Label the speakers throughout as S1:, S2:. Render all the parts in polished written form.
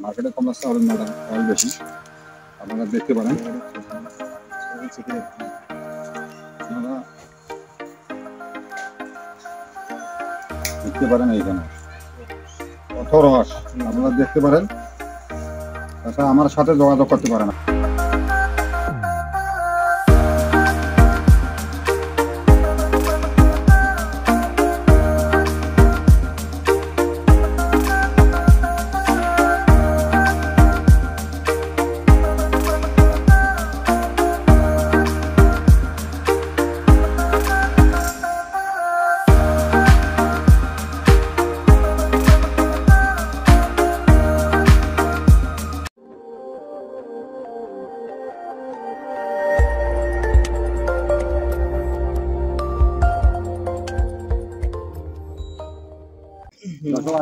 S1: মার্কেটে কম আসছে অরেঞ্জ মালটা অয়েল বেশি, আপনারা দেখতে পারেন। আপনারা দেখতে পারেন এইখানে কত রস, আপনারা দেখতে পারেন। তাছাড়া আমার সাথে যোগাযোগ করতে পারেন।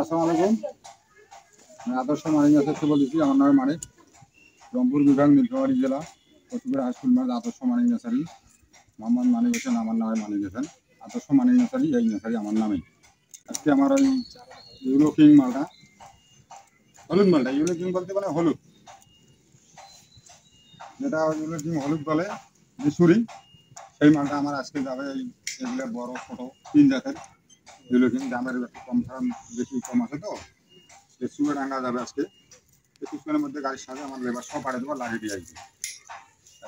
S1: আসসালামু আলাইকুম, আমি আদর্শ মানিক নার্সারি বলছি। আমার নাম মানিক, রংপুর বিভাগ, নীলফামারী জেলা, কচুপুর হাইস্কুল মাঠ। আদর্শ মানিক নার্সারি, মোহাম্মদ মানিক হোসেন আমার নামে মানিক হোসেন। আদর্শ মানিক নার্সারি, এই নার্সারি আমার নামে। আজকে আমার ওই ইউলো কিং মালটা, হলুদ মালটা, ইউলো কিং বলতে মানে হলুদ, যেটা ইউলো কিং হলুদ বলে মিশুরি, সেই মালটা আমার আজকে যাবে। এগুলো বড় ছোট তিন জাতের ইউলো কিং, দামের একটু কম বেশি কম আছে, তো সুগে রান্না যাবে আজকে। কিছুক্ষণের মধ্যে গাড়ির সাথে আমার লেবার সব পাঠিয়ে দেবো, লাগিয়ে দিয়ে আসবে।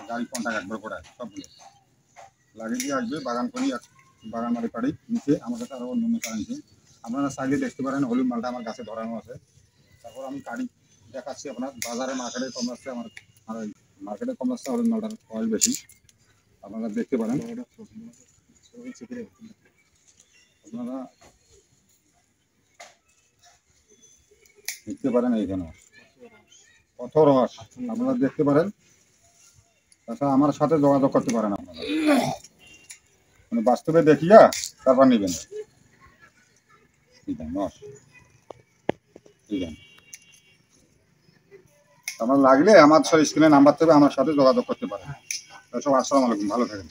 S1: গাড়ি কন্ট্যাক্ট একবার করে সবগুলো লাগিয়ে দিয়ে আসবে। বাগান করি, বাগান মারি পাড়ি নিচে আমার কাছে আরও অন্য কারেন্সি আপনারা চাইলে দেখতে পারেন। হলুদ মালটা আমার কাছে ধরানো আছে। তারপর আমি গাড়ি দেখাচ্ছি আপনার। বাজারে মার্কেটে কম আসছে, আমার মার্কেটে কম আসছে হলুদ মালটার অয়েল বেশি, আপনারা দেখতে পারেন। আপনারা দেখতে পারেন এইখানে কত রস, আপনারা দেখতে পারেন। তাছাড়া আমার সাথে যোগাযোগ করতে পারেন আপনারা, মানে বাস্তবে দেখিয়া তারপর নেবেন। ঠিক আছে, ঠিক আছে। আপনার লাগলে আমার স্ক্রিনে নাম্বার থেকে আমার সাথে যোগাযোগ করতে পারেন। আসসালামু আলাইকুম, ভালো থাকেন।